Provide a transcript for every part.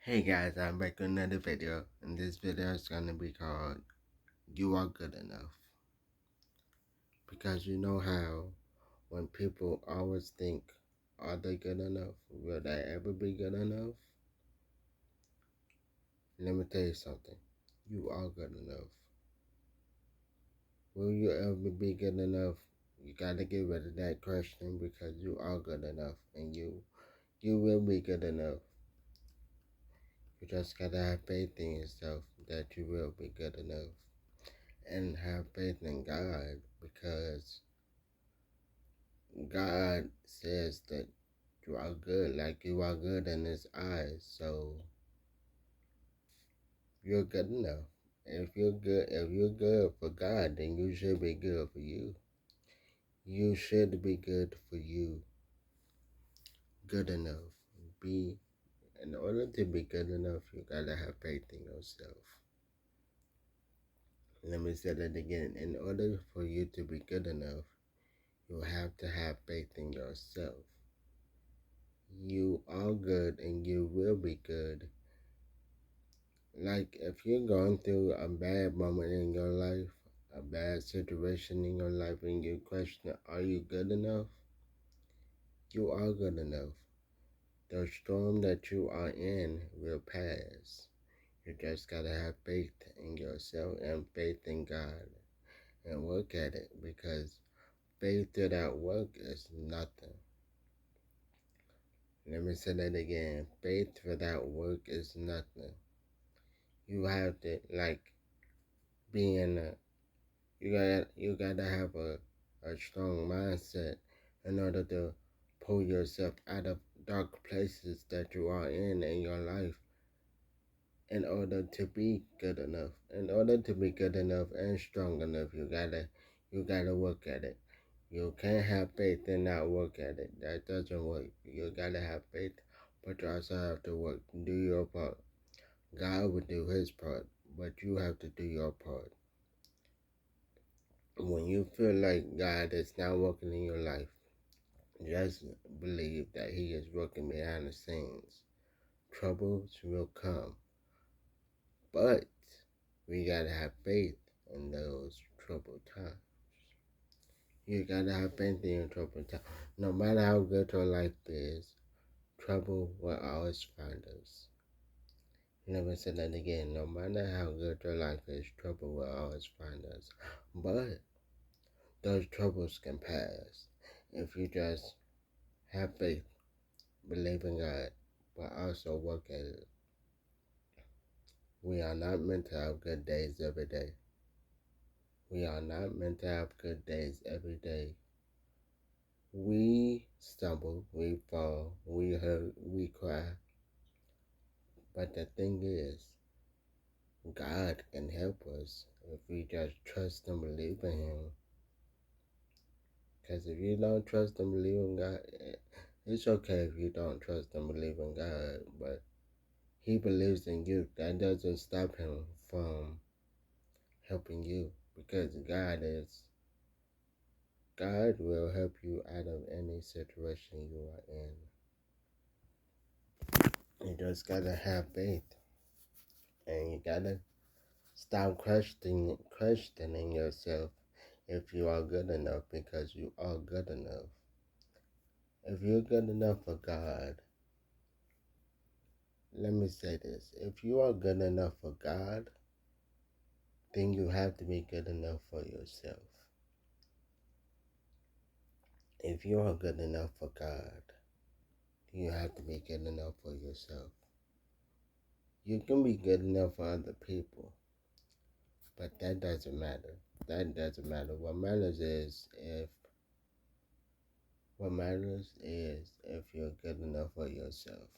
Hey guys, I'm back with another video, and this video is gonna be called You Are Good Enough. Because you know how when people always think, are they good enough? Will they ever be good enough? Let me tell you something. You are good enough. Will you ever be good enough? You gotta get rid of that question because you are good enough and you will be good enough. You just gotta have faith in yourself that you will be good enough. And have faith in God because God says that you are good, like you are good in His eyes. So you're good enough. If you're good for God, then you should be good for you. You should be good for you. Good enough. Be In order to be good enough, you gotta have faith in yourself. Let me say that again. In order for you to be good enough, you have to have faith in yourself. You are good and you will be good. Like, if you're going through a bad moment in your life, a bad situation in your life, and you question, are you good enough? You are good enough. The storm that you are in will pass. You just gotta have faith in yourself and faith in God and work at it, because faith without work is nothing. Let me say that again. Faith without work is nothing. You have to, like, be in a you gotta have a strong mindset in order to pull yourself out of dark places that you are in your life, in order to be good enough. In order to be good enough and strong enough, you gotta work at it. You can't have faith and not work at it. That doesn't work. You gotta have faith, but you also have to work. Do your part. God will do His part, but you have to do your part. When you feel like God is not working in your life, just believe that He is working behind the scenes. Troubles will come, but we gotta have faith in those troubled times. You gotta have faith in your troubled times. No matter how good your life is, trouble will always find us. Let me say that again. No matter how good your life is, trouble will always find us. But those troubles can pass if you just have faith, believe in God, but also work at it. We are not meant to have good days every day. We are not meant to have good days every day. We stumble, we fall, we hurt, we cry. But the thing is, God can help us if we just trust and believe in Him. Because if you don't trust and believe in God, it's okay if you don't trust and believe in God, but He believes in you. That doesn't stop Him from helping you, because God will help you out of any situation you are in. You just gotta have faith, and you gotta stop questioning yourself if you are good enough, because you are good enough. If you're good enough for God, let me say this: if you are good enough for God, then you have to be good enough for yourself. If you are good enough for God, you have to be good enough for yourself. You can be good enough for other people, but that doesn't matter. That doesn't matter. What matters is if you're good enough for yourself.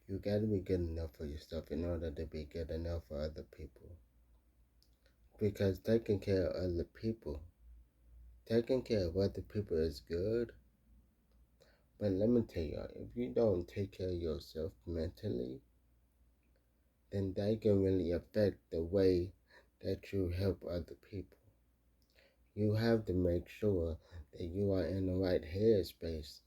You gotta be good enough for yourself in order to be good enough for other people. Because taking care of other people is good. But let me tell you, if you don't take care of yourself mentally, then that can really affect the way that you help other people. You have to make sure that you are in the right headspace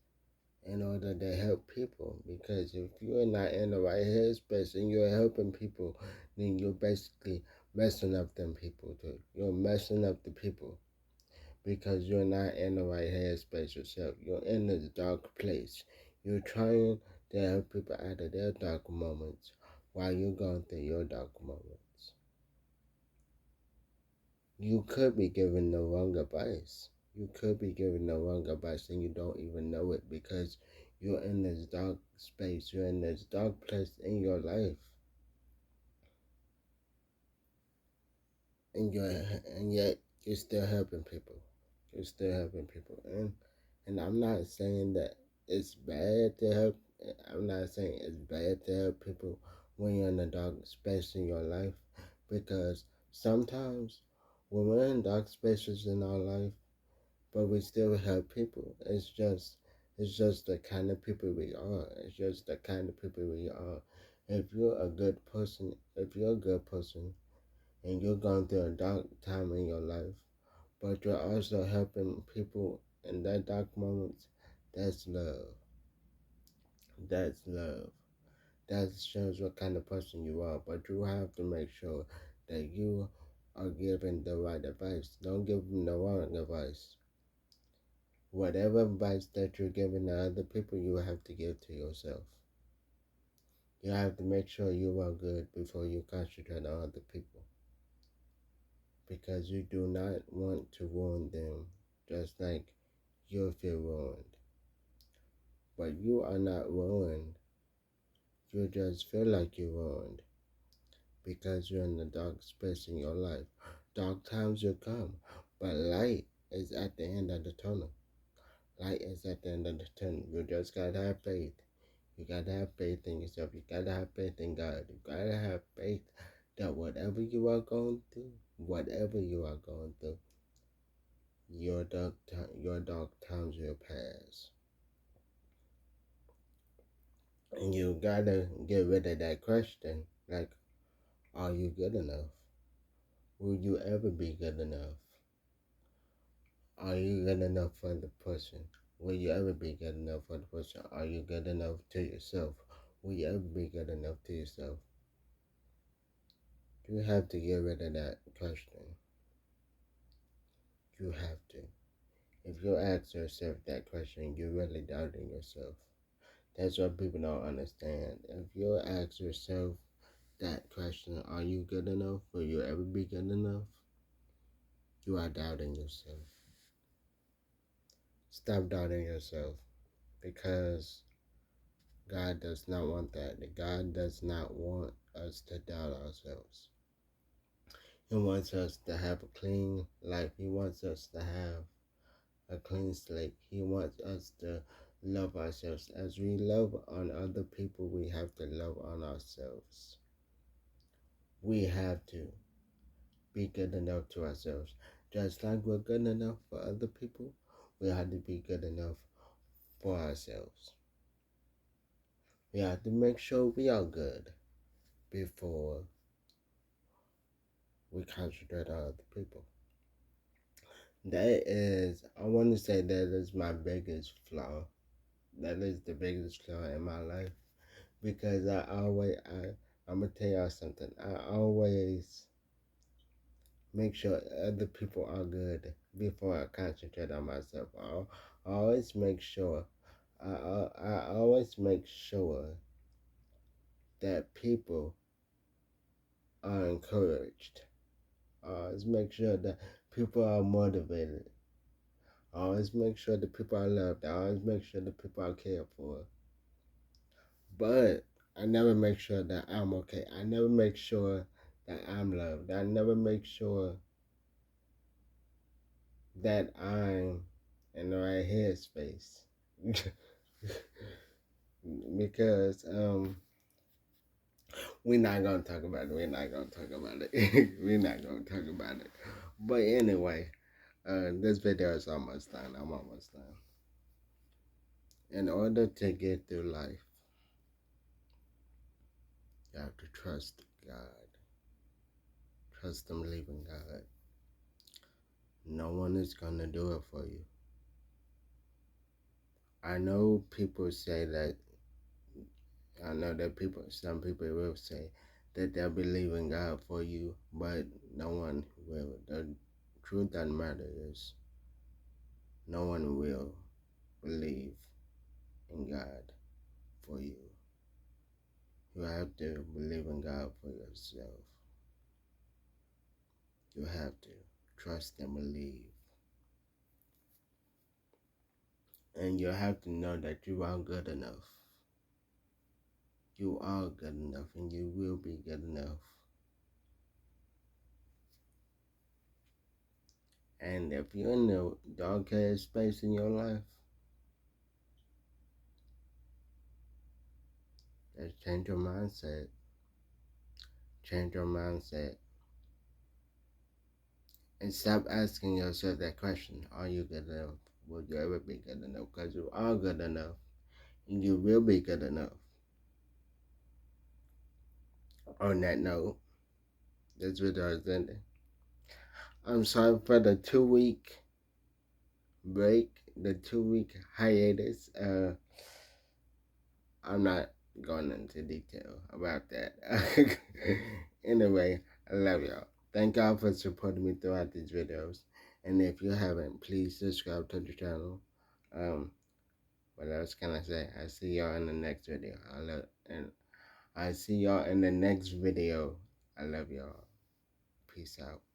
in order to help people. Because if you're not in the right headspace and you're helping people, then you're basically messing up them people too. You're messing up the people because you're not in the right headspace yourself. You're in this dark place. You're trying to help people out of their dark moments while you're going through your dark moments. You could be giving the wrong advice. You could be giving the wrong advice and you don't even know it because you're in this dark space. You're in this dark place in your life. And yet you're still helping people. You're still helping people. And I'm not saying that it's bad to help. I'm not saying it's bad to help people when you're in a dark space in your life, because sometimes when we're in dark spaces in our life, but we still help people. It's just the kind of people we are. It's just the kind of people we are. If you're a good person and you're going through a dark time in your life, but you're also helping people in that dark moments, that's love. That's love. That shows what kind of person you are. But you have to make sure that you are giving the right advice. Don't give them the wrong advice. Whatever advice that you're giving to other people, you have to give to yourself. You have to make sure you are good before you concentrate on other people. Because you do not want to ruin them just like you feel ruined. But you are not ruined. You just feel like you're ruined because you're in the dark space in your life. Dark times will come, but light is at the end of the tunnel. Light is at the end of the tunnel. You just gotta have faith. You gotta have faith in yourself. You gotta have faith in God. You gotta have faith that whatever you are going through, your dark times will pass. And you gotta get rid of that question, like, are you good enough? Will you ever be good enough? Are you good enough for the person? Will you ever be good enough for the person? Are you good enough to yourself? Will you ever be good enough to yourself? You have to get rid of that question. You have to. If you ask yourself that question, you're really doubting yourself. That's what people don't understand. If you ask yourself that question, are you good enough? Will you ever be good enough? You are doubting yourself. Stop doubting yourself, because God does not want that. God does not want us to doubt ourselves. He wants us to have a clean life. He wants us to have a clean slate. He wants us to love ourselves. As we love on other people, we have to love on ourselves. We have to be good enough to ourselves. Just like we're good enough for other people, we have to be good enough for ourselves. We have to make sure we are good before we concentrate on other people. I want to say that is my biggest flaw. That is the biggest flaw in my life, because I'm gonna tell y'all something. I always make sure other people are good before I concentrate on myself. I always make sure. I always make sure that people are encouraged. I always make sure that people are motivated. I always make sure that people are loved. I always make sure that people are cared for. But I never make sure that I'm okay. I never make sure that I'm loved. I never make sure that I'm in the right headspace. Because we're not gonna talk about it. We're not gonna talk about it. We're not gonna talk about it. But anyway, this video is almost done. I'm almost done. In order to get through life, you have to trust God. Trust and believe in God. No one is gonna do it for you. I know people say that, I know that some people will say that they'll believe in God for you, but no one will. The truth of the matter is, no one will believe in God for you. You have to believe in God for yourself. You have to trust and believe. And you have to know that you are good enough. You are good enough and you will be good enough. And if you're in the darkest space in your life, just change your mindset. Change your mindset. And stop asking yourself that question, are you good enough? Will you ever be good enough? Because you are good enough and you will be good enough. On that note, this video is ending. I'm sorry for the 2-week break, the 2-week hiatus. I'm not going into detail about that. Anyway, I love y'all. Thank y'all for supporting me throughout these videos. And if you haven't, please subscribe to the channel. What else can I say? I see y'all in the next video. I see y'all in the next video. I love y'all. Peace out.